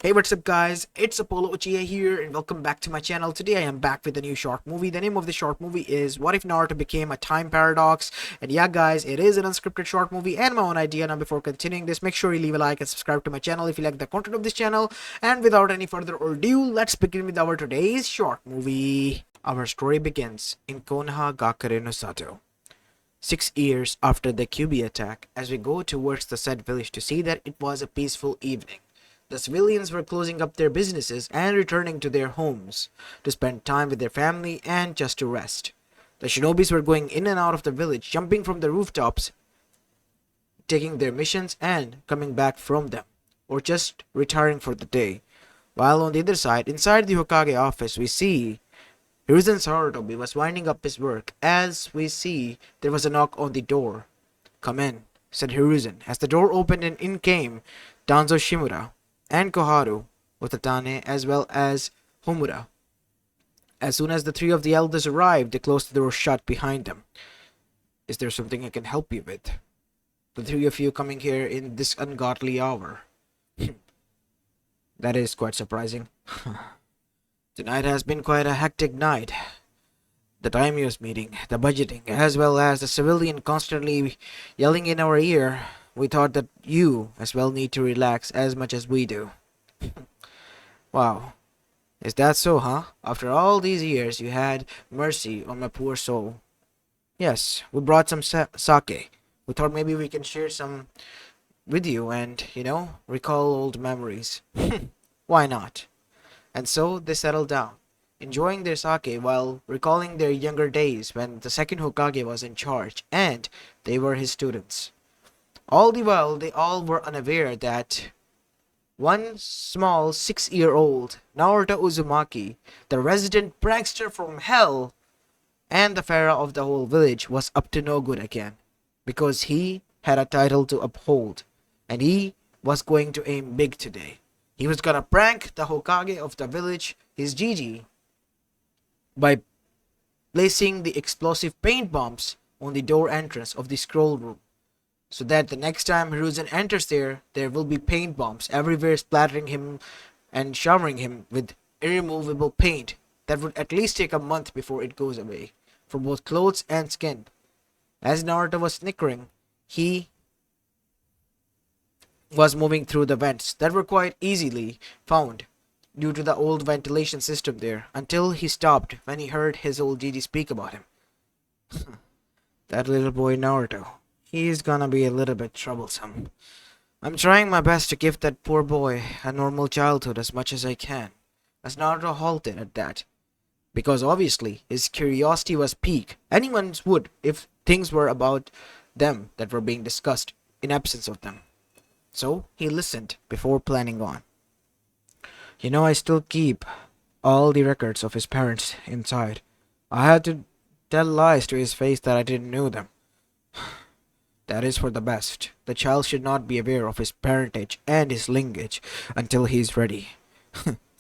Hey, what's up guys, it's Apollo Uchiha here and welcome back to my channel. Today I am back with a new short movie. The name of the short movie is What If Naruto Became a Time Paradox? And yeah guys, it is an unscripted short movie and my own idea. Now before continuing this, make sure you leave a like and subscribe to my channel if you like the content of this channel. And without any further ado, let's begin with our today's short movie. Our story begins in Konoha Gakure no Sato. 6 years after the QB attack, as we go towards the said village to see that it was a peaceful evening. The civilians were closing up their businesses and returning to their homes to spend time with their family and just to rest. The shinobis were going in and out of the village, jumping from the rooftops, taking their missions and coming back from them, or just retiring for the day. While on the other side, inside the Hokage office, we see Hiruzen Sarutobi was winding up his work. As we see, there was a knock on the door. "Come in," said Hiruzen, as the door opened and in came Danzo Shimura and Koharu, Otatane, as well as Homura. As soon as the three of the elders arrived, they closed the door shut behind them. "Is there something I can help you with? The three of you coming here in this ungodly hour." That is quite surprising. Tonight has been quite a hectic night. The daimyo's meeting, the budgeting, as well as the civilian constantly yelling in our ear. We thought that you as well need to relax as much as we do." "Wow, is that so, huh? After all these years, you had mercy on my poor soul." "Yes, we brought some sake. We thought maybe we can share some with you and, recall old memories." "Why not?" And so they settled down, enjoying their sake while recalling their younger days when the second Hokage was in charge and they were his students. All the while, they all were unaware that one small 6-year-old Naruto Uzumaki, the resident prankster from hell and the pharaoh of the whole village, was up to no good again, because he had a title to uphold, and he was going to aim big today. He was gonna prank the Hokage of the village, his Gigi, by placing the explosive paint bombs on the door entrance of the scroll room, so that the next time Hiruzen enters there will be paint bombs everywhere splattering him and showering him with irremovable paint that would at least take a month before it goes away, for both clothes and skin. As Naruto was snickering, he was moving through the vents that were quite easily found due to the old ventilation system there, until he stopped when he heard his old Gigi speak about him. "That little boy Naruto. He's gonna be a little bit troublesome. I'm trying my best to give that poor boy a normal childhood as much as I can." As Naruto halted at that, because obviously his curiosity was piqued. Anyone's would if things were about them that were being discussed in absence of them. So he listened before planning on. I still keep all the records of his parents inside. I had to tell lies to his face that I didn't know them. That is for the best. The child should not be aware of his parentage and his lineage until he is ready."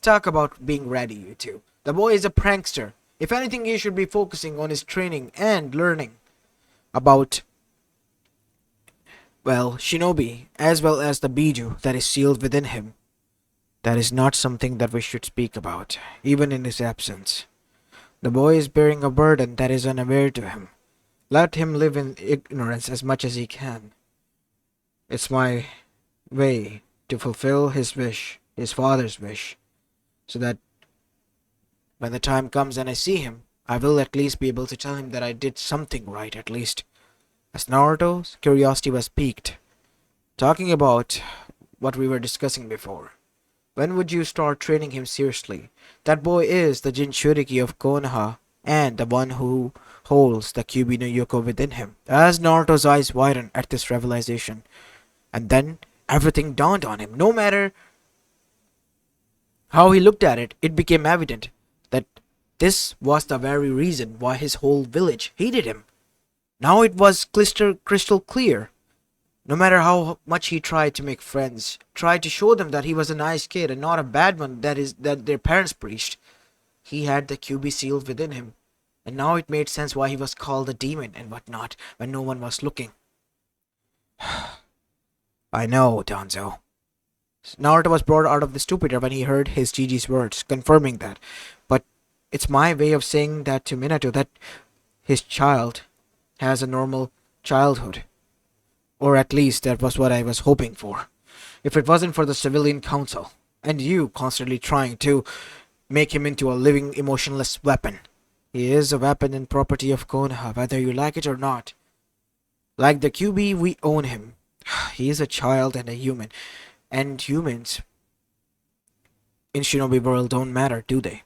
"Talk about being ready, you two. The boy is a prankster. If anything, he should be focusing on his training and learning about, well, shinobi, as well as the biju that is sealed within him. That is not something that we should speak about, even in his absence. The boy is bearing a burden that is unaware to him. Let him live in ignorance as much as he can. It's my way to fulfill his wish, his father's wish, so that when the time comes and I see him, I will at least be able to tell him that I did something right at least." As Naruto's curiosity was piqued, talking about what we were discussing before. When would you start training him seriously? That boy is the Jinchuriki of Konoha and the one who holds the Kyuubi no Yoko within him. As Naruto's eyes widened at this revelation, and then everything dawned on him. No matter how he looked at it, it became evident that this was the very reason why his whole village hated him. Now it was crystal clear. No matter how much he tried to make friends, tried to show them that he was a nice kid and not a bad one that their parents preached, he had the QB sealed within him. And now it made sense why he was called a demon and whatnot when no one was looking. "I know, Danzo," Naruto was brought out of the stupor when he heard his Gigi's words, confirming that. But it's my way of saying that to Minato that his child has a normal childhood. Or at least that was what I was hoping for. If it wasn't for the civilian council, and you constantly trying to make him into a living emotionless weapon. He is a weapon and property of Konoha, whether you like it or not. Like the QB, we own him. He is a child and a human. And humans in Shinobi world don't matter, do they?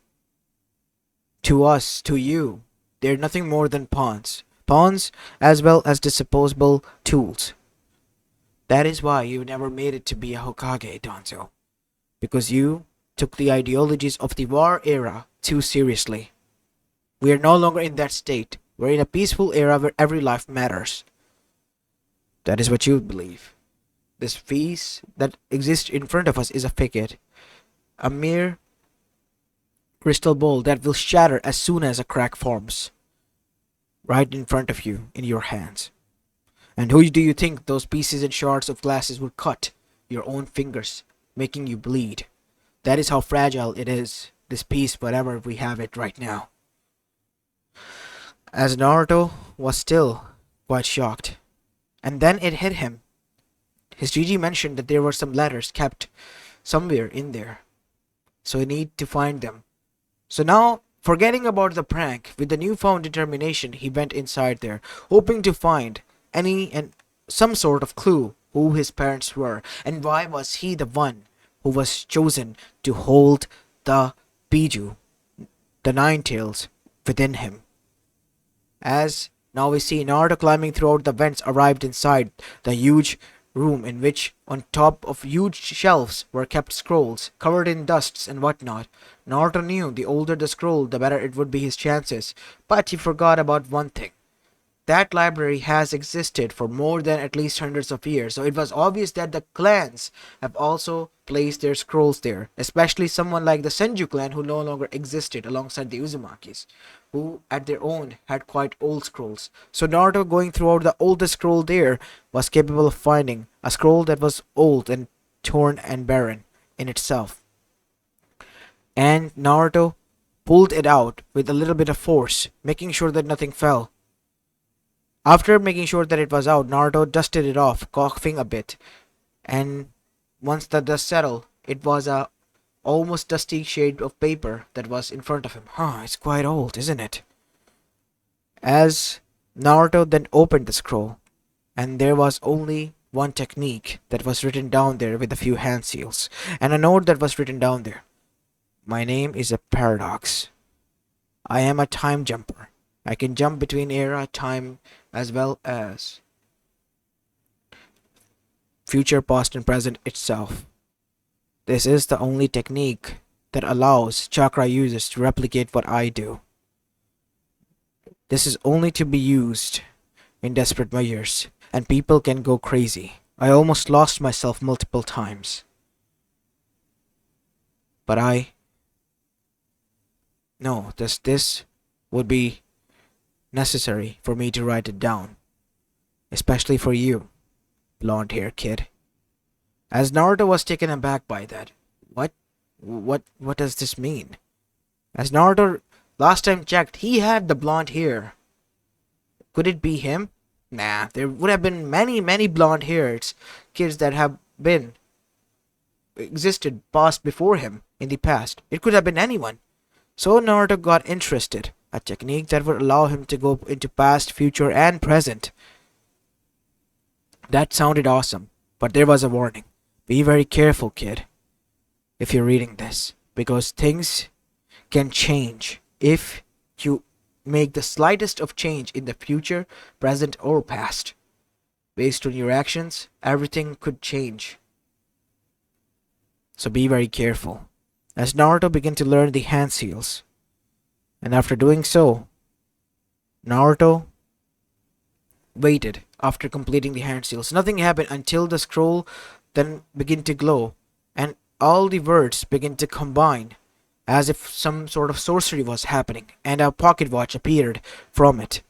To us, to you, they're nothing more than pawns. Pawns as well as disposable tools. That is why you never made it to be a Hokage, Danzo. Because you took the ideologies of the war era too seriously. We are no longer in that state. We're in a peaceful era where every life matters. That is what you believe. This peace that exists in front of us is a figure, a mere crystal ball that will shatter as soon as a crack forms. Right in front of you, in your hands. And who do you think those pieces and shards of glasses would cut? Your own fingers, making you bleed. That is how fragile it is, this piece, whatever we have it right now. As Naruto was still quite shocked. And then it hit him. His Gigi mentioned that there were some letters kept somewhere in there. So he need to find them. So now, forgetting about the prank, with the newfound determination, he went inside there, hoping to find any and some sort of clue who his parents were, and why was he the one who was chosen to hold the Biju, the Nine Tails, within him. As now we see Naruto climbing throughout the vents arrived inside the huge room in which on top of huge shelves were kept scrolls covered in dusts and whatnot. Naruto knew the older the scroll the better it would be his chances, but he forgot about one thing. That library has existed for more than at least hundreds of years, so it was obvious that the clans have also placed their scrolls there, especially someone like the Senju clan who no longer existed alongside the Uzumakis, who at their own had quite old scrolls. So Naruto, going throughout the oldest scroll there, was capable of finding a scroll that was old and torn and barren in itself. And Naruto pulled it out with a little bit of force, making sure that nothing fell. After making sure that it was out, Naruto dusted it off, coughing a bit. And once the dust settled, it was a almost dusty shade of paper that was in front of him. It's quite old, isn't it? As Naruto then opened the scroll, and there was only one technique that was written down there with a few hand seals, and a note that was written down there. My name is a paradox. I am a time jumper. I can jump between era, time, as well as future, past, and present itself. This is the only technique that allows chakra users to replicate what I do. This is only to be used in desperate measures, and people can go crazy. I almost lost myself multiple times. But no, this would be necessary for me to write it down. Especially for you, blonde hair kid. As Naruto was taken aback by that. What does this mean? As Naruto last time checked, he had the blonde hair. Could it be him? Nah, there would have been many blonde hairs kids that have been existed past before him in the past. It could have been anyone. So Naruto got interested, a technique that would allow him to go into past, future, and present. That sounded awesome, but there was a warning. Be very careful, kid, if you're reading this, because things can change if you make the slightest of change in the future, present, or past. Based on your actions, everything could change. So be very careful. As Naruto began to learn the hand seals, and after doing so, Naruto waited after completing the hand seals. Nothing happened until the scroll then began to glow, and all the words began to combine, as if some sort of sorcery was happening, and a pocket watch appeared from it.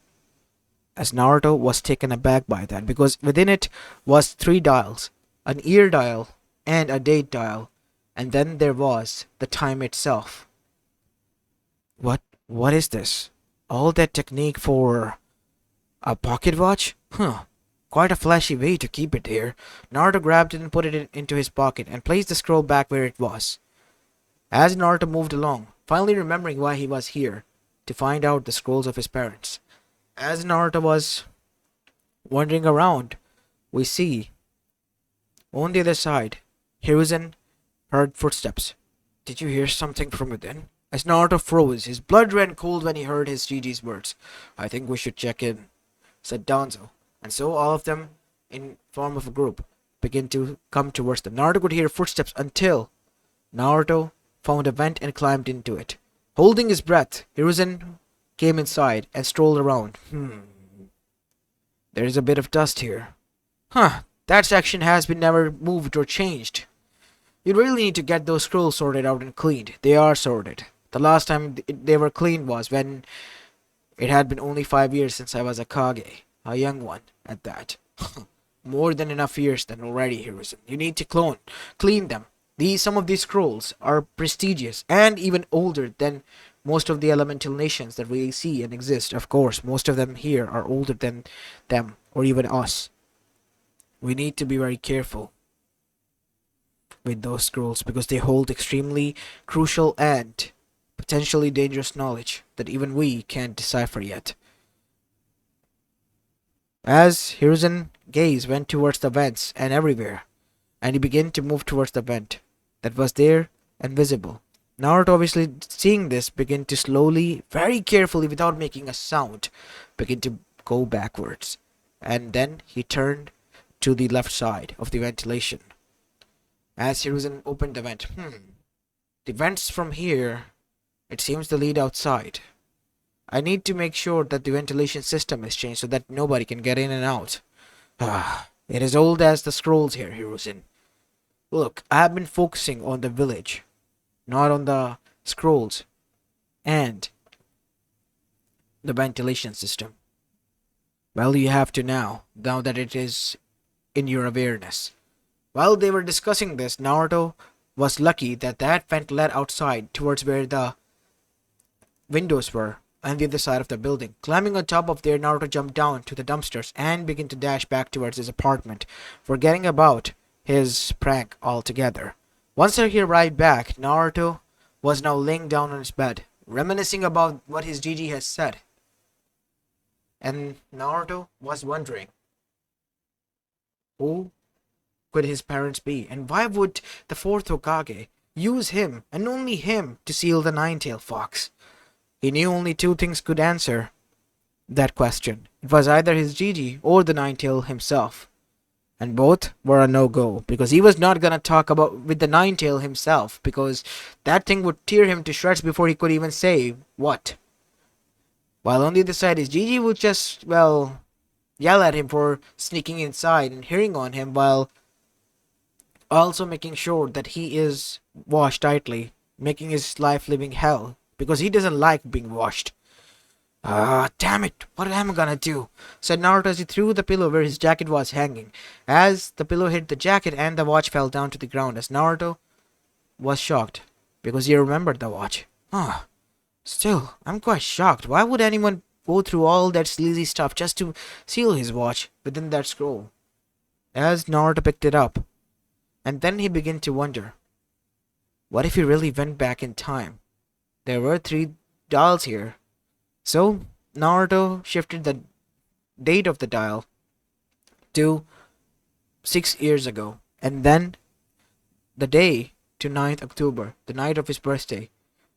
As Naruto was taken aback by that, because within it was 3 dials, an ear dial, and a date dial. And then there was the time itself. What is this? All that technique for a pocket watch? Huh. Quite a flashy way to keep it here. Naruto grabbed it and put it into his pocket and placed the scroll back where it was. As Naruto moved along, finally remembering why he was here, to find out the scrolls of his parents. As Naruto was wandering around, we see on the other side, Hiruzen heard footsteps. Did you hear something from within? As Naruto froze, his blood ran cold when he heard his Gigi's words. I think we should check in, said Danzo. And so all of them, in form of a group, began to come towards them. Naruto could hear footsteps until Naruto found a vent and climbed into it. Holding his breath, Hiruzen came inside and strolled around. There is a bit of dust here. That section has been never moved or changed. You really need to get those scrolls sorted out and cleaned. They are sorted. The last time they were cleaned was when it had been only 5 years since I was a Kage. A young one, at that. More than enough years then already, Hiruzen. You need to clean them. Some of these scrolls are prestigious and even older than most of the elemental nations that we see and exist. Of course, most of them here are older than them or even us. We need to be very careful with those scrolls because they hold extremely crucial and potentially dangerous knowledge that even we can't decipher yet. As Hiruzen's gaze went towards the vents and everywhere, and he began to move towards the vent that was there and visible. Naruto, obviously seeing this, began to slowly, very carefully, without making a sound, begin to go backwards. And then he turned to the left side of the ventilation. As Hiruzen opened the vent, the vents from here, it seems to lead outside. I need to make sure that the ventilation system is changed so that nobody can get in and out. It is old as the scrolls here, Hiruzen. Look, I have been focusing on the village, not on the scrolls and the ventilation system. Well, you have to now that it is in your awareness. While they were discussing this, Naruto was lucky that vent led outside towards where the windows were on the other side of the building. Climbing on top of there, Naruto jumped down to the dumpsters and began to dash back towards his apartment, forgetting about his prank altogether. Once he arrived back, Naruto was now laying down on his bed, reminiscing about what his Gigi had said. And Naruto was wondering, who could his parents be? And why would the fourth Hokage use him, and only him, to seal the Nine-Tailed Fox? He knew only two things could answer that question. It was either his Gigi or the Nine-Tailed himself. And both were a no-go, because he was not gonna talk with the Nine-Tailed himself, because that thing would tear him to shreds before he could even say what. While on the other side, his Gigi would just, yell at him for sneaking inside and hearing on him, while also making sure that he is washed tightly, making his life living hell, because he doesn't like being washed. Damn it, what am I gonna do? Said Naruto as he threw the pillow where his jacket was hanging. As the pillow hit the jacket and the watch fell down to the ground, as Naruto was shocked, because he remembered the watch. Still, I'm quite shocked. Why would anyone go through all that sleazy stuff just to seal his watch within that scroll? As Naruto picked it up, and then he began to wonder, what if he really went back in time? There were 3 dials here. So, Naruto shifted the date of the dial to 6 years ago, and then the day to 9th October, the night of his birthday.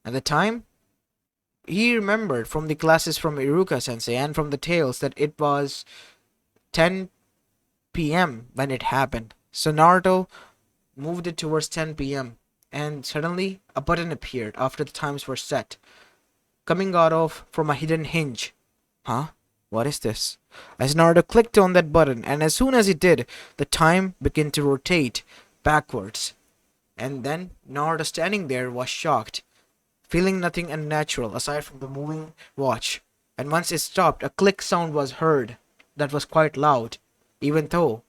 And the time, he remembered from the classes from Iruka Sensei and from the tales that it was 10 p.m. when it happened. So Naruto moved it towards 10 p.m. and suddenly a button appeared after the times were set, coming from a hidden hinge. What is this? As Naruto clicked on that button, and as soon as he did, the time began to rotate backwards. And then Naruto, standing there, was shocked, feeling nothing unnatural aside from the moving watch. And once it stopped, a click sound was heard that was quite loud, even though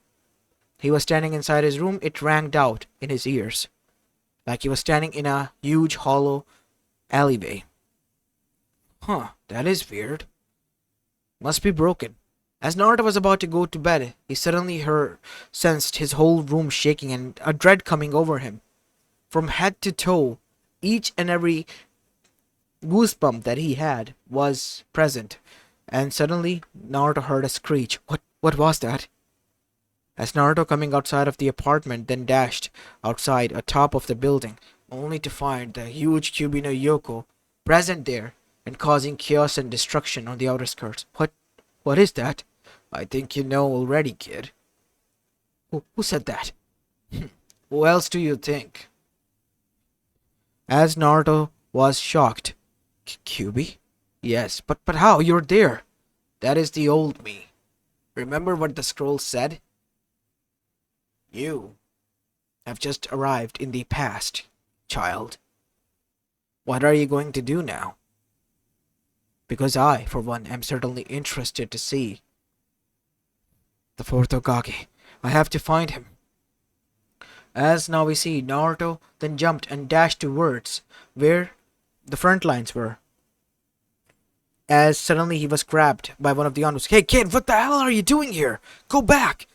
he was standing inside his room, it rang out in his ears, like he was standing in a huge hollow alleyway. Huh, that is weird. Must be broken. As Naruto was about to go to bed, he suddenly sensed his whole room shaking and a dread coming over him. From head to toe, each and every goosebump that he had was present. And suddenly, Naruto heard a screech. What was that? As Naruto coming outside of the apartment then dashed outside atop of the building, only to find the huge Kyubi no Yoko present there and causing chaos and destruction on the outer skirts. What is that? I think you know already, kid. Who said that? Who else do you think? As Naruto was shocked. Kyubi? Yes, but how? You're there. That is the old me. Remember what the scroll said? You have just arrived in the past, child. What are you going to do now? Because I, for one, am certainly interested to see the fourth Hokage. I have to find him. As now we see, Naruto then jumped and dashed towards where the front lines were. As suddenly he was grabbed by one of the onlookers. Hey kid, what the hell are you doing here? Go back!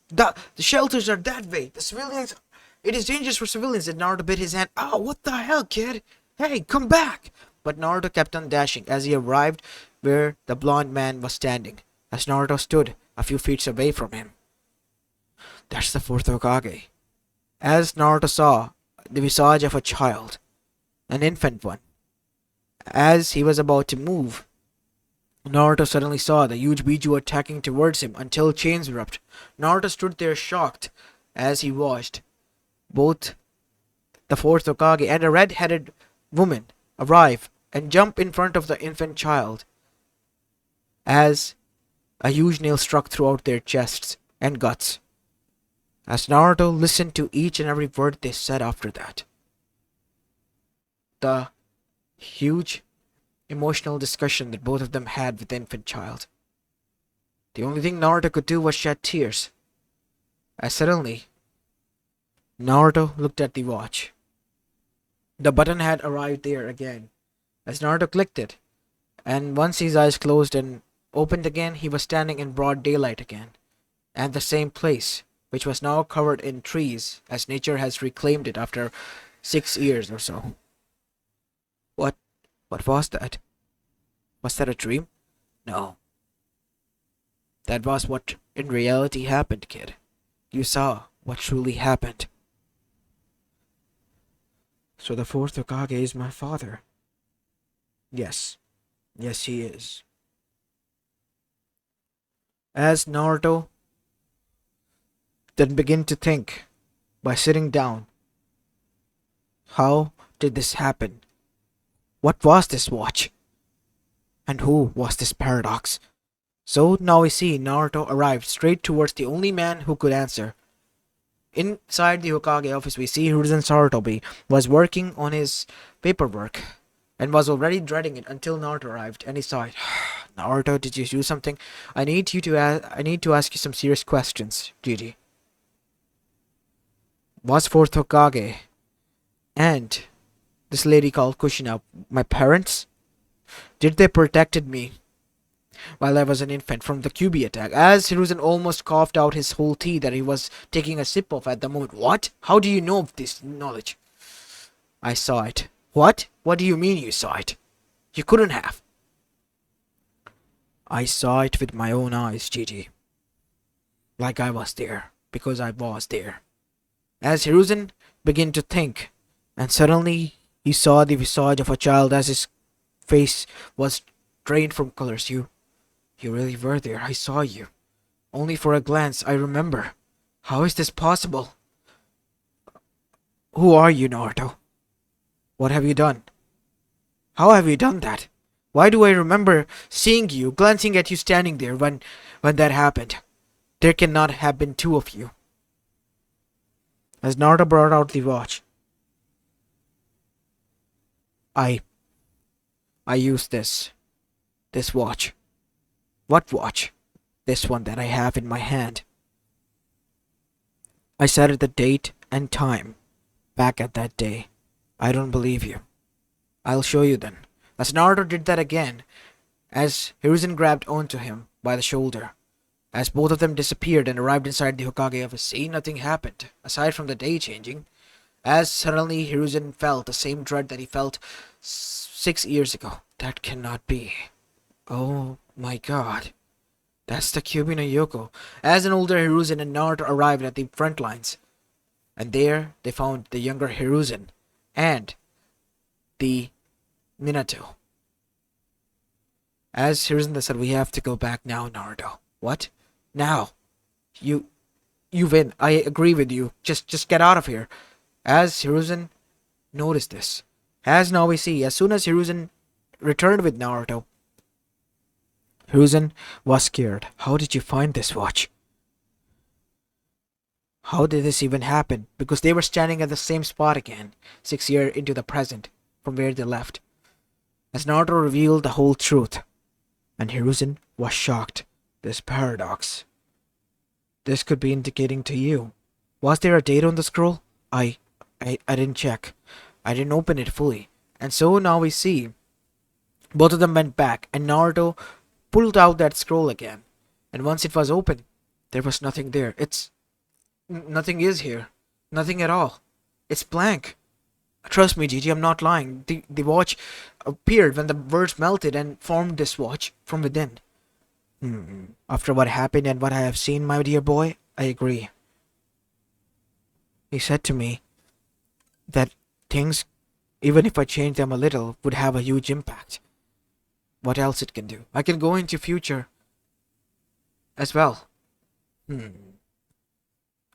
The shelters are that way. The civilians... It is dangerous for civilians. And Naruto bit his hand. Oh, what the hell, kid? Hey, come back! But Naruto kept on dashing as he arrived where the blonde man was standing. As Naruto stood a few feet away from him. That's the fourth Hokage. As Naruto saw the visage of a child, an infant one. As he was about to move, Naruto suddenly saw the huge Biju attacking towards him until chains erupted. Naruto stood there shocked as he watched both the fourth Hokage and a red-headed woman arrive and jump in front of the infant child as a huge nail struck throughout their chests and guts. As Naruto listened to each and every word they said after that, the huge emotional discussion that both of them had with the infant child. The only thing Naruto could do was shed tears. As suddenly, Naruto looked at the watch. The button had arrived there again. As Naruto clicked it, and once his eyes closed and opened again, he was standing in broad daylight again, at the same place, which was now covered in trees, as nature has reclaimed it after 6 years or so. What was that? Was that a dream? No. That was what in reality happened, kid. You saw what truly happened. So the fourth Hokage is my father. Yes. Yes, he is. As Naruto then began to think by sitting down, how did this happen? What was this watch? And who was this paradox? So now we see Naruto arrived straight towards the only man who could answer. Inside the Hokage office, we see Hiruzen Sarutobi was working on his paperwork and was already dreading it until Naruto arrived and he sighed. Naruto, did you do something? I need to ask you some serious questions, Gigi. Was fourth Hokage and this lady called Kushina my parents? Did they protected me while I was an infant from the Kyubi attack? As Hiruzen almost coughed out his whole tea that he was taking a sip of at the moment. What? How do you know of this knowledge? I saw it. What? What do you mean you saw it? You couldn't have. I saw it with my own eyes, Gigi. Like I was there, because I was there. As Hiruzen began to think, and suddenly he saw the visage of a child as his face was drained from colors. You really were there. I saw you. Only for a glance, I remember. How is this possible? Who are you, Naruto? What have you done? How have you done that? Why do I remember seeing you, glancing at you standing there when that happened? There cannot have been two of you. As Naruto brought out the watch, I used this watch. What watch? This one that I have in my hand. I said the date and time back at that day. I don't believe you. I'll show you then. As Naruto did that again, as Hiruzen grabbed onto him by the shoulder. As both of them disappeared and arrived inside the Hokage office, see, nothing happened, aside from the day changing. As suddenly Hiruzen felt the same dread that he felt 6 years ago. That cannot be. Oh my god. That's the Kyuubi no Yoko. As an older Hiruzen and Naruto arrived at the front lines, and there they found the younger Hiruzen and the Minato. As Hiruzen said, we have to go back now, Naruto. What? Now? You win. I agree with you. Just get out of here. As Hiruzen noticed this. As now we see, as soon as Hiruzen returned with Naruto, Hiruzen was scared. How did you find this watch? How did this even happen? Because they were standing at the same spot again, 6 years into the present, from where they left. As Naruto revealed the whole truth, and Hiruzen was shocked. This paradox. This could be indicating to you. Was there a date on the scroll? I didn't check. I didn't open it fully. And so now we see. Both of them went back, and Naruto pulled out that scroll again. And once it was open, there was nothing there. Nothing is here. Nothing at all. It's blank. Trust me, Gigi, I'm not lying. The watch appeared when the words melted and formed this watch from within. After what happened and what I have seen, my dear boy, I agree. He said to me that things, even if I change them a little, would have a huge impact. What else it can do? I can go into future as well.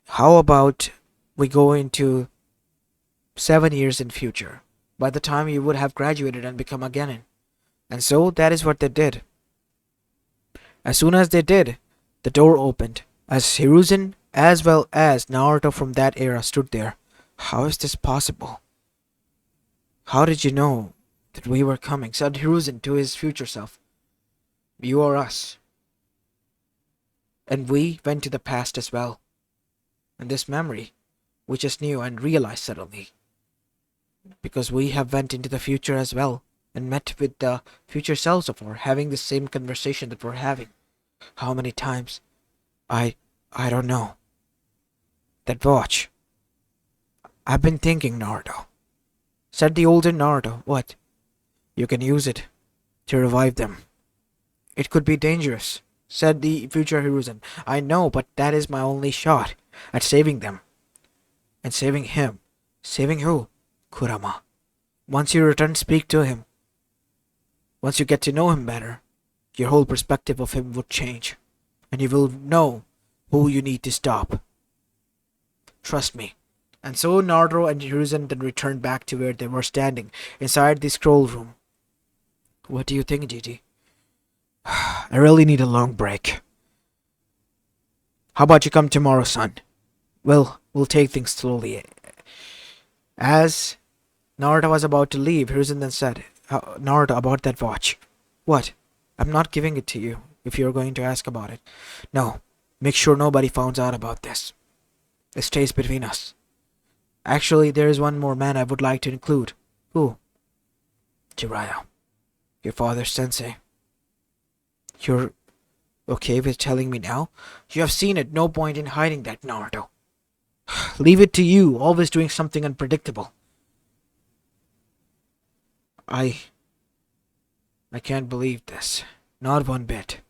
How about we go into 7 years in future, by the time you would have graduated and become a genin. And so that is what they did. As soon as they did, the door opened, as Hiruzen as well as Naruto from that era stood there. How is this possible? How did you know that we were coming? Said Hiruzen to his future self. You or us. And we went to the past as well. And this memory, we just knew and realized suddenly. Because we have went into the future as well and met with the future selves of our having the same conversation that we're having. How many times? I don't know. That watch. I've been thinking, Naruto. Said the older Naruto. What? You can use it to revive them. It could be dangerous, said the future Hiruzen. I know, but that is my only shot at saving them. And saving him. Saving who? Kurama. Once you return, speak to him. Once you get to know him better, your whole perspective of him would change. And you will know who you need to stop. Trust me. And so Naruto and Hiruzen then returned back to where they were standing, inside the scroll room. What do you think, Gigi? I really need a long break. How about you come tomorrow, son? We'll take things slowly. As Naruto was about to leave, Hiruzen then said, Naruto, about that watch. What? I'm not giving it to you, if you're going to ask about it. No, make sure nobody finds out about this. It stays between us. Actually, there is one more man I would like to include. Who? Jiraiya. Your father's sensei. You're okay with telling me now? You have seen it, no point in hiding that, Naruto. Leave it to you, always doing something unpredictable. I can't believe this. Not one bit.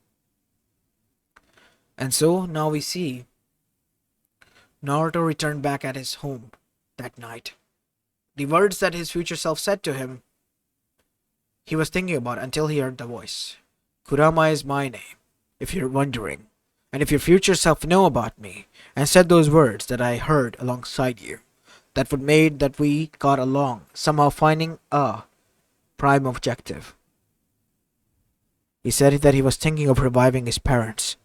And so, now we see Naruto returned back at his home that night. The words that his future self said to him, he was thinking about until he heard the voice. Kurama is my name, if you're wondering. And if your future self know about me, and said those words that I heard alongside you, that would made that we got along, somehow finding a prime objective. He said that he was thinking of reviving his parents,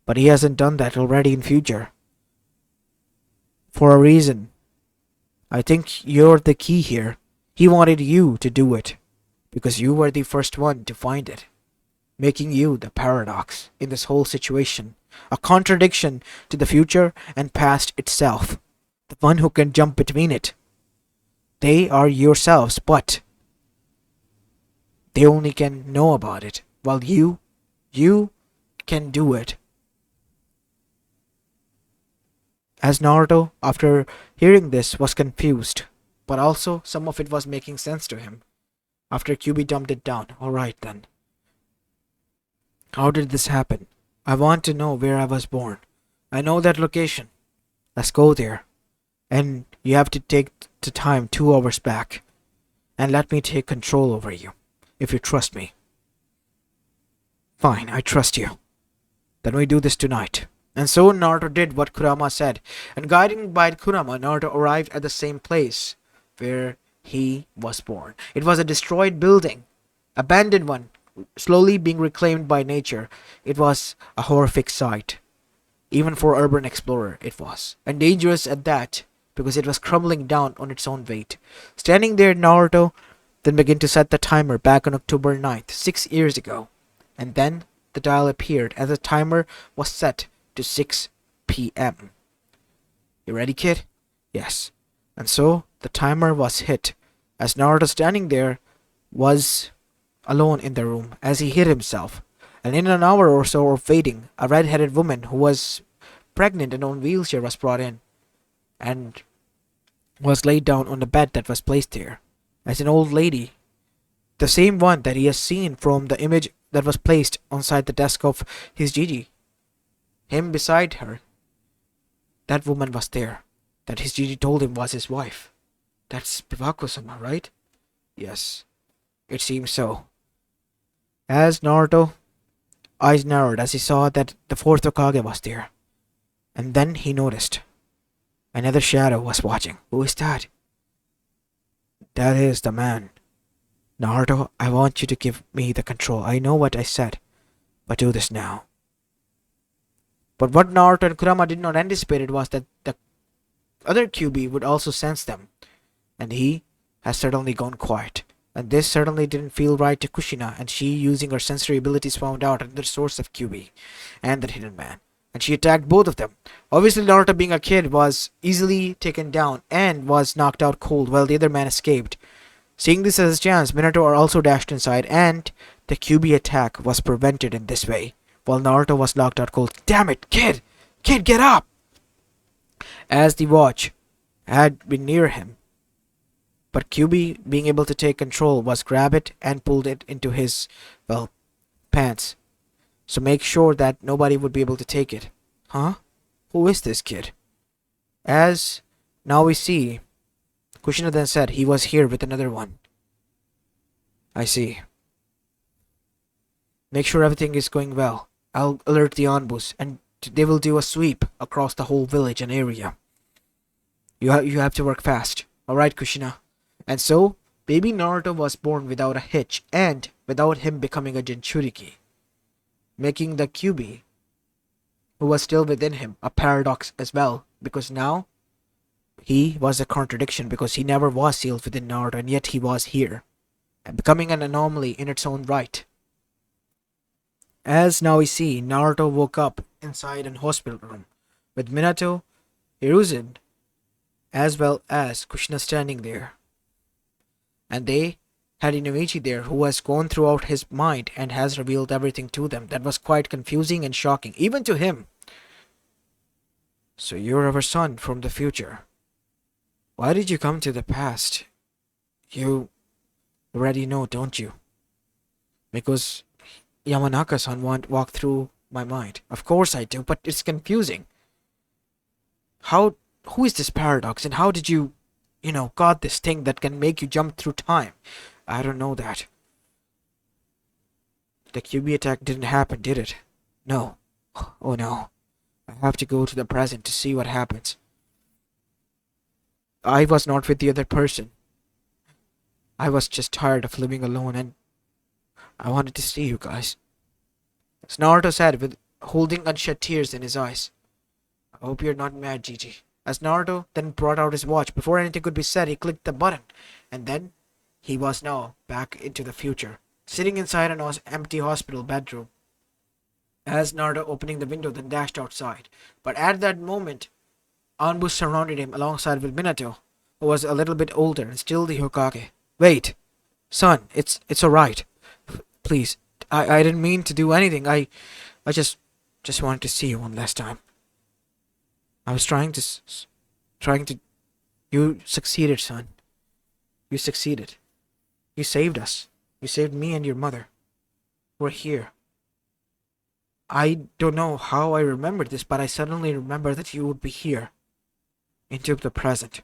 but he hasn't done that already in future. For a reason. I think you're the key here. He wanted you to do it, because you were the first one to find it. making you the paradox in this whole situation, a contradiction to the future and past itself, the one who can jump between it. They are yourselves, but they only can know about it, while you can do it. As Naruto, after hearing this, was confused, but also some of it was making sense to him. After QB dumped it down. Alright then. How did this happen? I want to know where I was born. I know that location. Let's go there. And you have to take the time 2 hours back. And let me take control over you. If you trust me. Fine, I trust you. Then we do this tonight. And so Naruto did what Kurama said. And guided by Kurama, Naruto arrived at the same place where he was born. It was a destroyed building. Abandoned one. Slowly being reclaimed by nature. It was a horrific sight. Even for urban explorer, it was. And dangerous at that, because it was crumbling down on its own weight. Standing there, Naruto then began to set the timer back on October 9th, 6 years ago. And then the dial appeared, and the timer was set to 6 p.m. You ready, kid? Yes. And so the timer was hit, as Naruto standing there was alone in the room as he hid himself. And in an hour or so of waiting, a red-headed woman who was pregnant and on wheelchair was brought in and was laid down on the bed that was placed there. As an old lady, the same one that he has seen from the image that was placed onside the desk of his Gigi. Him beside her. That woman was there. That his Gigi told him was his wife. That's Bivako-sama, right? Yes, it seems so. As Naruto, eyes narrowed as he saw that the fourth Hokage was there. And then he noticed another shadow was watching. Who is that? That is the man. Naruto, I want you to give me the control. I know what I said, but do this now. But what Naruto and Kurama did not anticipate was that the other QB would also sense them. And he has suddenly gone quiet. And this certainly didn't feel right to Kushina, and she, using her sensory abilities, found out another source of QB and the hidden man. And she attacked both of them. Obviously, Naruto, being a kid, was easily taken down and was knocked out cold, while the other man escaped. Seeing this as a chance, Minato also dashed inside, and the QB attack was prevented in this way, while Naruto was knocked out cold. Damn it, kid! Kid, get up! As the watch had been near him, but QB, being able to take control, was grab it and pulled it into his, well, pants. So make sure that nobody would be able to take it. Huh? Who is this kid? As now we see, Kushina then said he was here with another one. I see. Make sure everything is going well. I'll alert the Anbus, and they will do a sweep across the whole village and area. You have to work fast. Alright, Kushina. And so, baby Naruto was born without a hitch and without him becoming a Jinchuriki, making the QB, who was still within him, a paradox as well, because now he was a contradiction, because he never was sealed within Naruto, and yet he was here, and becoming an anomaly in its own right. As now we see, Naruto woke up inside an hospital room, with Minato, Hiruzen, as well as Kushina standing there. And they had Inuichi there, who has gone throughout his mind and has revealed everything to them. That was quite confusing and shocking, even to him. So you're our son from the future. Why did you come to the past? You already know, don't you? Because Yamanaka-san walked through my mind. Of course I do, but it's confusing. Who is this paradox, and how did you got this thing that can make you jump through time? I don't know that. The QB attack didn't happen, did it? No. Oh no. I have to go to the present to see what happens. I was not with the other person. I was just tired of living alone, and I wanted to see you guys. As Naruto said, with holding unshed tears in his eyes. I hope you're not mad, Gigi. As Naruto then brought out his watch, before anything could be said, he clicked the button, and then he was now back into the future. sitting inside an empty hospital bedroom, as Naruto opening the window then dashed outside. But at that moment, Anbu surrounded him alongside with Minato, who was a little bit older and still the Hokage. Wait, son, it's alright. Please, I didn't mean to do anything. I just wanted to see you one last time. I was trying to. You succeeded, son. You succeeded. You saved us. You saved me and your mother. We're here. I don't know how I remembered this, but I suddenly remembered that you would be here. Into the present.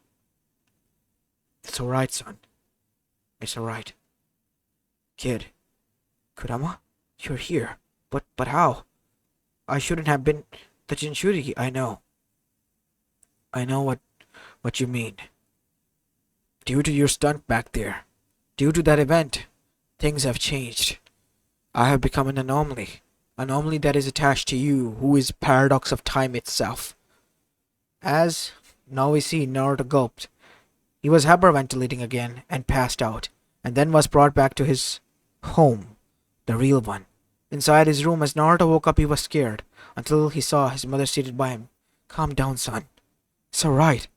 It's alright, son. It's alright. Kid. Kurama? You're here. But how? I shouldn't have been the Jinchuriki. I know. I know what you mean. Due to your stunt back there, due to that event, things have changed. I have become an anomaly. Anomaly that is attached to you, who is paradox of time itself. As now we see, Naruto gulped. He was hyperventilating again and passed out, and then was brought back to his home, the real one. Inside his room, as Naruto woke up, he was scared, until he saw his mother seated by him. Calm down, son. It's alright.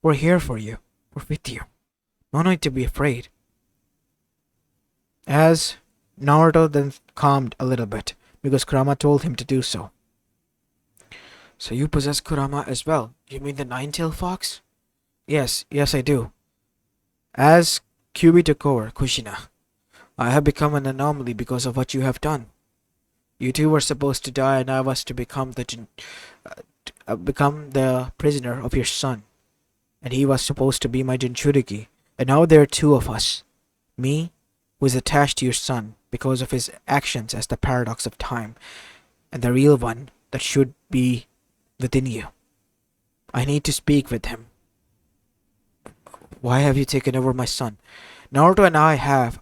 We're here for you. We're with you. No need to be afraid. As Naruto then calmed a little bit, because Kurama told him to do so. So you possess Kurama as well? You mean the nine-tailed fox? Yes, I do. As Kyubi took over, Kushina, I have become an anomaly because of what you have done. You two were supposed to die, and I was to become the prisoner of your son. And he was supposed to be my Jinchuriki. And now there are two of us. Me, who is attached to your son because of his actions as the paradox of time, and the real one that should be within you. I need to speak with him. Why have you taken over my son? Naruto and I have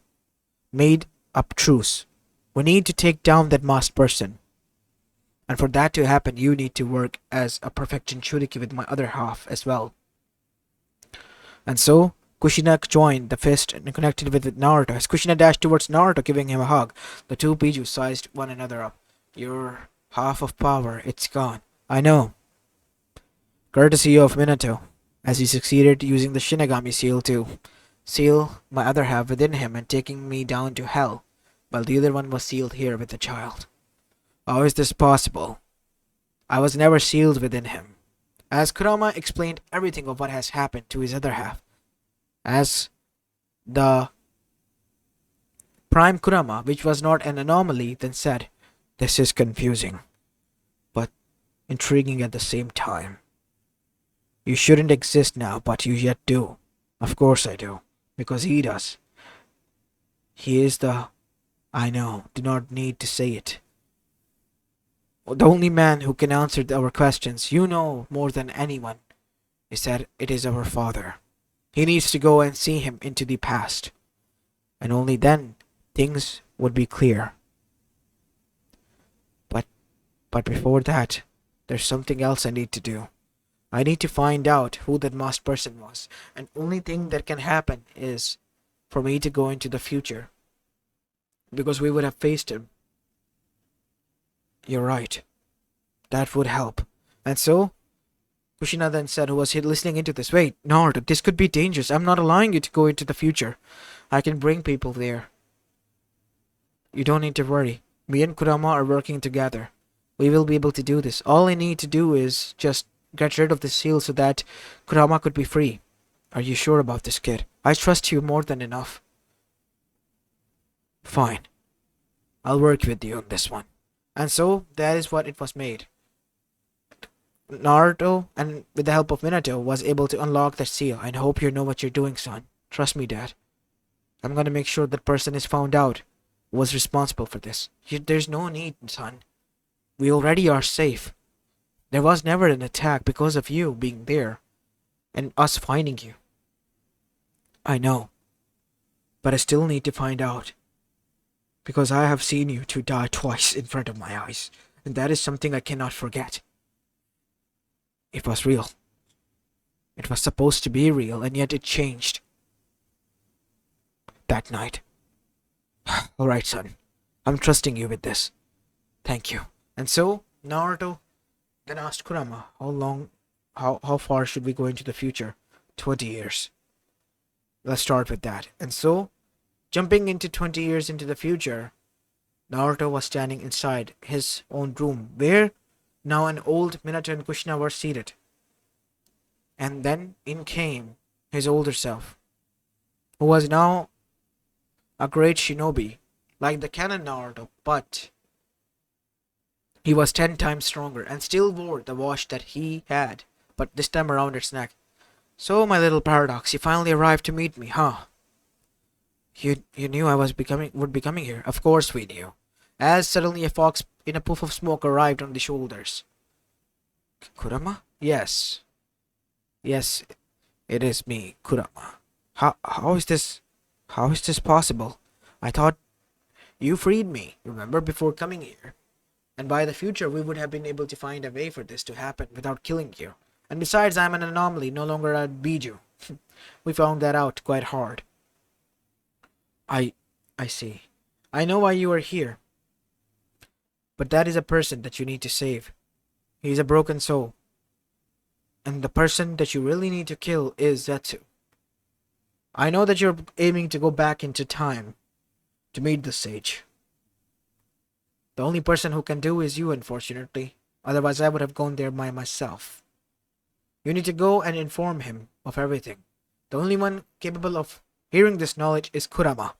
made up truce. We need to take down that masked person. And for that to happen, you need to work as a perfect Jinchuriki with my other half as well. And so, Kushina joined the fist and connected with Naruto. As Kushina dashed towards Naruto, giving him a hug, the two Biju sized one another up. Your half of power, it's gone. I know. Courtesy of Minato, as he succeeded using the Shinigami seal to seal my other half within him and taking me down to hell, while the other one was sealed here with the child. How is this possible? I was never sealed within him. As Kurama explained everything of what has happened to his other half. As the Prime Kurama, which was not an anomaly, then said, This is confusing, but intriguing at the same time. You shouldn't exist now, but you yet do. Of course I do, because he does. He is the... I know, do not need to say it. The only man who can answer our questions, you know more than anyone, is that it is our father. He needs to go and see him into the past. And only then things would be clear. But before that, there's something else I need to do. I need to find out who that masked person was. And only thing that can happen is for me to go into the future. Because we would have faced him. You're right. That would help. And so, Kushina then said, who was listening into this, Wait, Naruto, this could be dangerous. I'm not allowing you to go into the future. I can bring people there. You don't need to worry. Me and Kurama are working together. We will be able to do this. All I need to do is just get rid of the seal so that Kurama could be free. Are you sure about this, kid? I trust you more than enough. Fine. I'll work with you on this one. And so, that is what it was made. Naruto, and with the help of Minato, was able to unlock that seal. I hope you know what you're doing, son. Trust me, Dad. I'm gonna make sure that person is found out who was responsible for this. There's no need, son. We already are safe. There was never an attack because of you being there and us finding you. I know. But I still need to find out. Because I have seen you two die twice in front of my eyes. And that is something I cannot forget. It was real. It was supposed to be real, and yet it changed. That night. Alright, son. I'm trusting you with this. Thank you. And so, Naruto then asked Kurama, how far should we go into the future? 20 years. Let's start with that. And so, jumping into 20 years into the future, Naruto was standing inside his own room, where now an old Minato and Kushina were seated. And then in came his older self, who was now a great shinobi, like the canon Naruto, but he was 10 times stronger and still wore the watch that he had, but this time around its neck. So, my little paradox, you finally arrived to meet me, huh? You knew I would be coming here. Of course we knew. As suddenly a fox in a puff of smoke arrived on the shoulders. Kurama? Yes. Yes, it is me, Kurama. How is this possible? I thought you freed me, remember, before coming here. And by the future we would have been able to find a way for this to happen without killing you. And besides, I'm an anomaly, no longer a Biju. We found that out quite hard. I I see. I know why you are here. But that is a person that you need to save. He is a broken soul. And the person that you really need to kill is Zetsu. I know that you're aiming to go back into time to meet the sage. The only person who can do is you, unfortunately. Otherwise, I would have gone there by myself. You need to go and inform him of everything. The only one capable of hearing this knowledge is Kurama.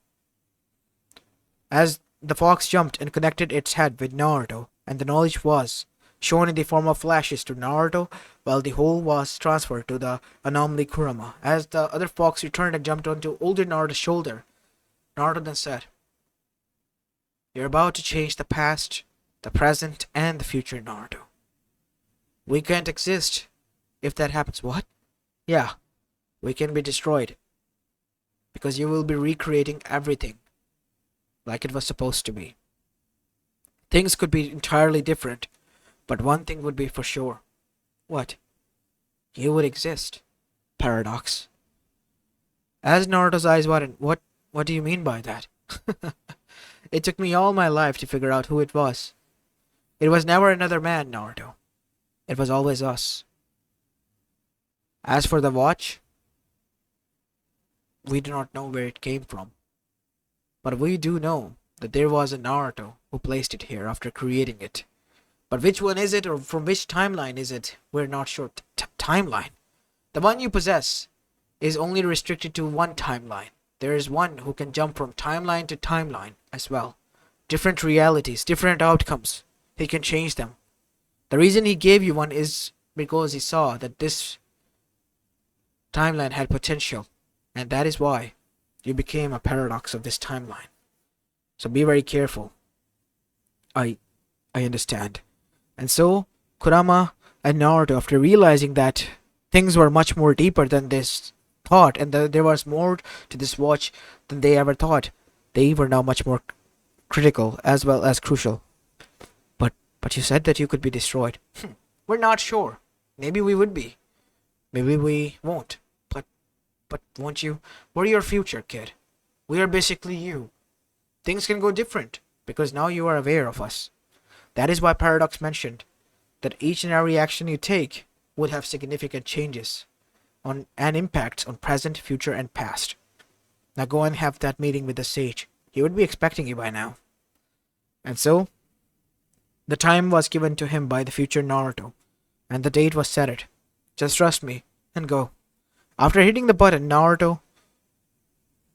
As the fox jumped and connected its head with Naruto, and the knowledge was shown in the form of flashes to Naruto, while the whole was transferred to the anomaly Kurama. As the other fox returned and jumped onto older Naruto's shoulder, Naruto then said, "You're about to change the past, the present, and the future, Naruto. We can't exist if that happens." What? Yeah, we can be destroyed. Because you will be recreating everything like it was supposed to be. Things could be entirely different, but one thing would be for sure. What? You would exist. Paradox. As Naruto's eyes widened, what do you mean by that? It took me all my life to figure out who it was. It was never another man, Naruto. It was always us. As for the watch, we do not know where it came from. But we do know that there was a Naruto who placed it here after creating it. But which one is it, or from which timeline is it? We're not sure. Timeline? The one you possess is only restricted to one timeline. There is one who can jump from timeline to timeline as well. Different realities, different outcomes. He can change them. The reason he gave you one is because he saw that this timeline had potential. And that is why you became a paradox of this timeline. So be very careful. I understand. And so, Kurama and Naruto, after realizing that things were much more deeper than this thought, and there was more to this watch than they ever thought, they were now much more critical as well as crucial. But you said that you could be destroyed. We're not sure. Maybe we would be. Maybe we won't. But won't you? We're your future, kid. We are basically you. Things can go different, because now you are aware of us. That is why Paradox mentioned that each and every action you take would have significant changes on and impacts on present, future, and past. Now go and have that meeting with the sage. He would be expecting you by now. And so, the time was given to him by the future Naruto, and the date was set. Just trust me, and go. After hitting the button, Naruto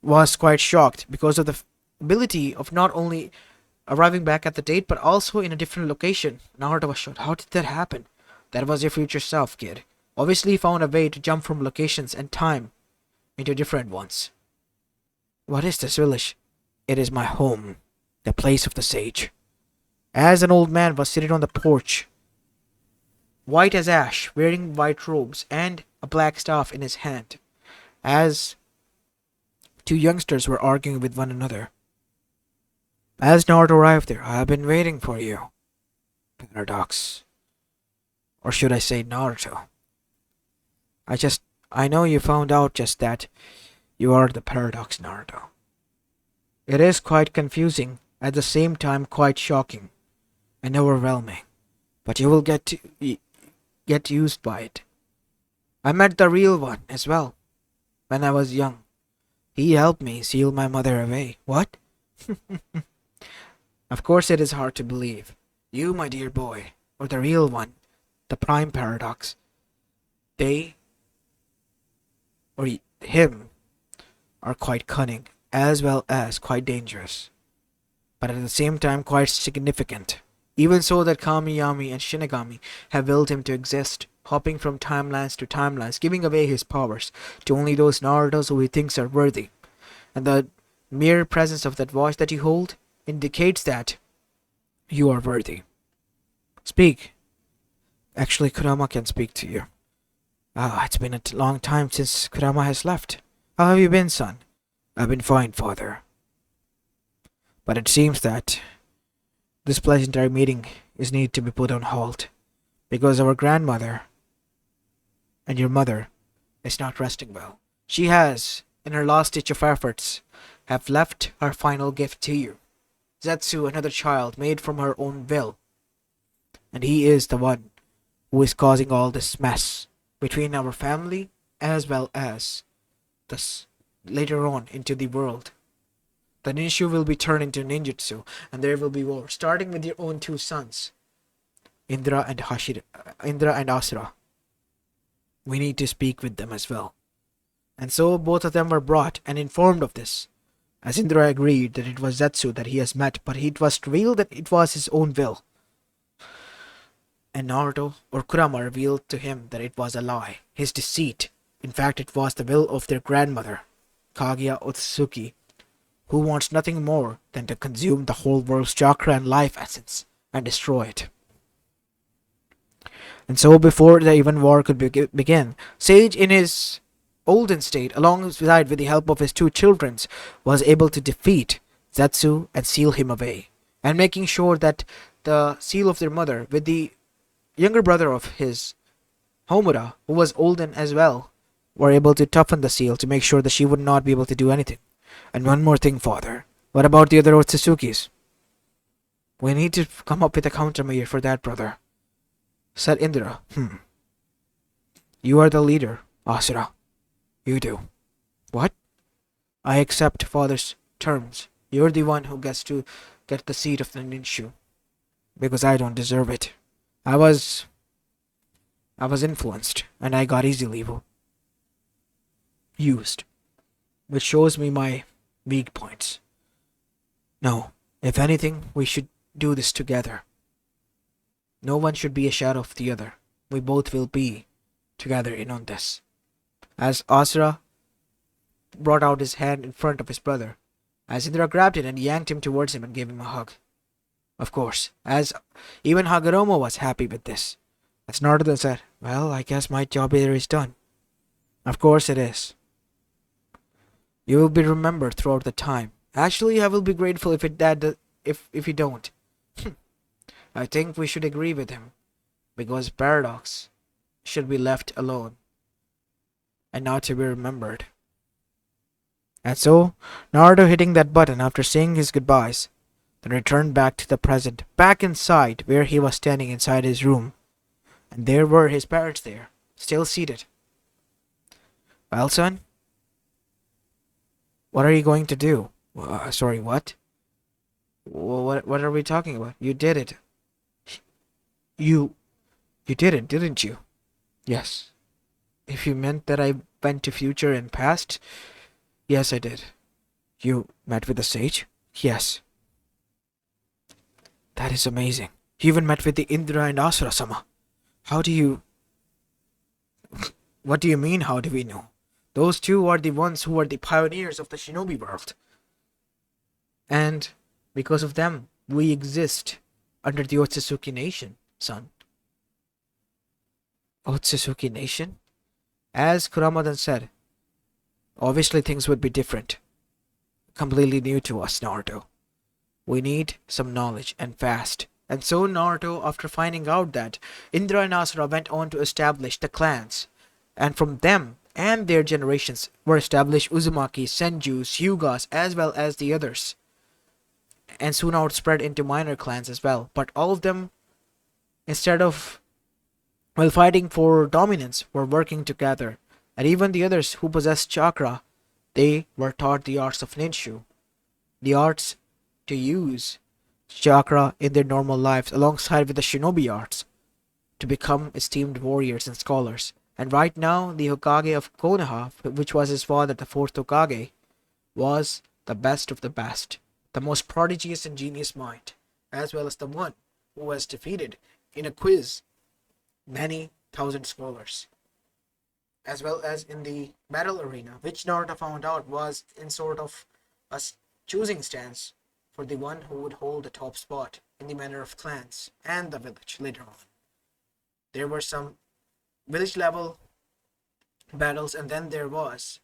was quite shocked because of the ability of not only arriving back at the date, but also in a different location. Naruto was shocked. How did that happen? That was your future self, kid. Obviously, he found a way to jump from locations and time into different ones. What is this village? It is my home, the place of the sage. As an old man was sitting on the porch, white as ash, wearing white robes and a black staff in his hand, as two youngsters were arguing with one another. As Naruto arrived there, "I have been waiting for you, Paradox. Or should I say Naruto? I know you found out just that. You are the Paradox, Naruto." It is quite confusing, at the same time quite shocking and overwhelming, but you will get used by it. I met the real one as well when I was young. He helped me seal my mother away. What? Of course it is hard to believe. You, my dear boy, are the real one, the prime paradox. They, or him, are quite cunning, as well as quite dangerous, but at the same time quite significant. Even so that Kamiyami and Shinigami have willed him to exist, hopping from timelines to timelines, giving away his powers to only those Narutos who he thinks are worthy. And the mere presence of that voice that you hold indicates that you are worthy. Speak. Actually, Kurama can speak to you. Ah, it's been a long time since Kurama has left. How have you been, son? I've been fine, father. But it seems that this pleasantry meeting is needed to be put on hold because our grandmother and your mother is not resting well. She has, in her last ditch of efforts, have left her final gift to you. Zetsu, another child made from her own will. And he is the one who is causing all this mess between our family as well as this later on into the world. The ninja will be turned into ninjutsu, and there will be war, starting with your own two sons, Indra and Asura. We need to speak with them as well. And so both of them were brought and informed of this, as Indra agreed that it was Zetsu that he has met, but it was revealed that it was his own will. And Naruto or Kurama revealed to him that it was a lie, his deceit. In fact, it was the will of their grandmother, Kaguya Otsutsuki, who wants nothing more than to consume the whole world's chakra and life essence and destroy it. And so before the even war could begin, Sage in his olden state, alongside with the help of his two children, was able to defeat Zetsu and seal him away, and making sure that the seal of their mother with the younger brother of his, Homura, who was olden as well, were able to toughen the seal to make sure that she would not be able to do anything. And one more thing, father. What about the other Otsutsuki's? We need to come up with a countermeasure for that, brother, said Indra. You are the leader, Asura. You do. What? I accept father's terms. You're the one who gets to get the seat of the ninja, because I don't deserve it. I was influenced, and I got easily used, which shows me my weak points. No, if anything, we should do this together. No one should be a shadow of the other. We both will be together in on this. As Asura brought out his hand in front of his brother, as Indra grabbed it and yanked him towards him and gave him a hug. Of course, as even Hagoromo was happy with this. As Naruto said, well, I guess my job here is done. Of course it is. You will be remembered throughout the time. Actually, I will be grateful if you don't. I think we should agree with him, because Paradox should be left alone and not to be remembered. And so, Naruto hitting that button after saying his goodbyes, then returned back to the present, back inside where he was standing inside his room. And there were his parents there, still seated. Well, son? What are you going to do? Sorry, what? What are we talking about? You did it. You did it, didn't you? Yes. If you meant that I went to future and past, yes, I did. You met with the sage? Yes. That is amazing. You even met with the Indra and Asura-sama. How do you... What do you mean, how do we know? Those two are the ones who are the pioneers of the shinobi world. And because of them, we exist under the Otsutsuki Nation, son. Otsutsuki Nation? As Kurama then said, obviously things would be different. Completely new to us, Naruto. We need some knowledge, and fast. And so Naruto, after finding out that Indra and Asura went on to establish the clans, and from them and their generations were established Uzumaki, Senjus, Hyugas, as well as the others, and soon outspread into minor clans as well. But all of them, instead of while fighting for dominance, were working together. And even the others who possessed chakra, they were taught the arts of ninshu, the arts to use chakra in their normal lives alongside with the shinobi arts to become esteemed warriors and scholars. And right now, the Hokage of Konoha, which was his father, the fourth Hokage, was the best of the best, the most prodigious and genius mind, as well as the one who was defeated in a quiz many thousand scholars, as well as in the battle arena, which Naruto found out was in sort of a choosing stance for the one who would hold the top spot in the manner of clans and the village later on. There were some village level battles, and then there was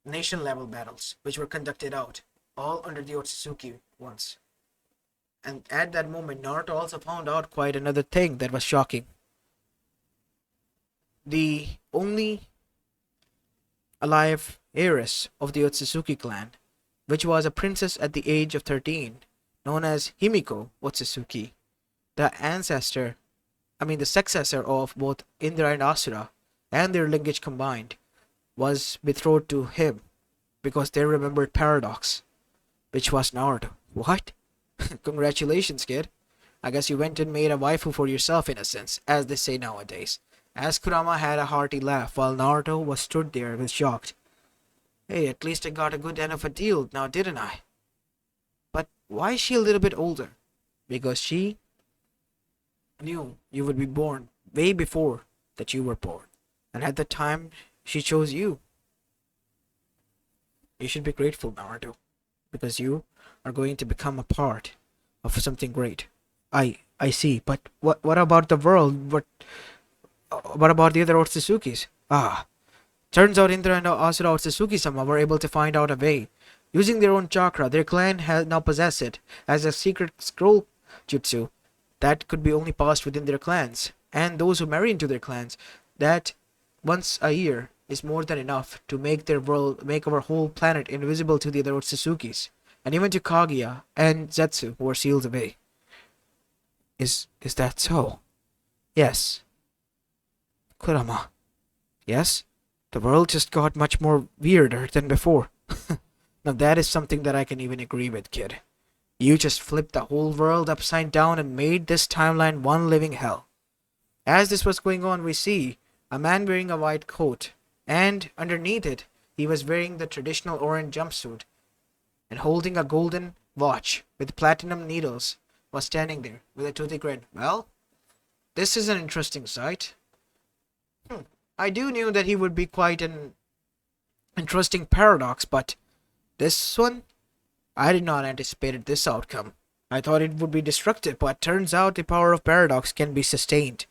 nation level battles, which were conducted out all under the Otsutsuki once. And at that moment, Naruto also found out quite another thing that was shocking. The only alive heiress of the Otsutsuki clan, which was a princess at the age of 13, known as Himiko Otsutsuki, the the successor of both Indra and Asura, and their lineage combined, was betrothed to him because they remembered Paradox, which was Naruto. What? Congratulations, kid. I guess you went and made a waifu for yourself in a sense, as they say nowadays. As Kurama had a hearty laugh while Naruto was stood there with shocked. Hey, at least I got a good end of a deal now, didn't I? But why is she a little bit older? Because she knew you would be born way before that you were born. And at the time, she chose you. You should be grateful, Naruto, because you are going to become a part of something great. I see, but what about the world? What about the other Otsutsukis? Turns out Indra and Asura Otsutsuki-sama were able to find out a way. Using their own chakra, their clan has now possessed it as a secret scroll jutsu that could be only passed within their clans. And those who marry into their clans, that once a year is more than enough to make our whole planet invisible to the other Otsutsukis, and even to Kaguya and Zetsu, who are sealed away. Is that so? Yes. Kurama. Yes? The world just got much more weirder than before. Now that is something that I can even agree with, kid. You just flipped the whole world upside down and made this timeline one living hell. As this was going on, we see a man wearing a white coat, and underneath it, he was wearing the traditional orange jumpsuit, and holding a golden watch with platinum needles, was standing there with a toothy grin. Well, this is an interesting sight. I do knew that he would be quite an interesting paradox, but this one, I did not anticipate this outcome. I thought it would be destructive, but turns out the power of paradox can be sustained.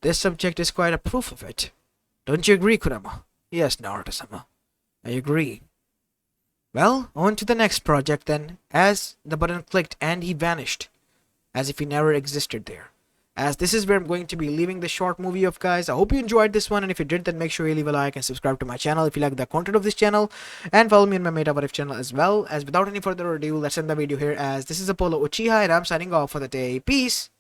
This subject is quite a proof of it. Don't you agree, Kurama? Yes, Naruto-sama. I agree. Well, on to the next project then, as the button clicked and he vanished, as if he never existed there. As this is where I'm going to be leaving the short movie of, guys. I hope you enjoyed this one, and if you did, then make sure you leave a like and subscribe to my channel if you like the content of this channel, and follow me on my Meta What If channel as well. As without any further ado, let's end the video here, as this is Apollo Uchiha, and I'm signing off for the day. Peace!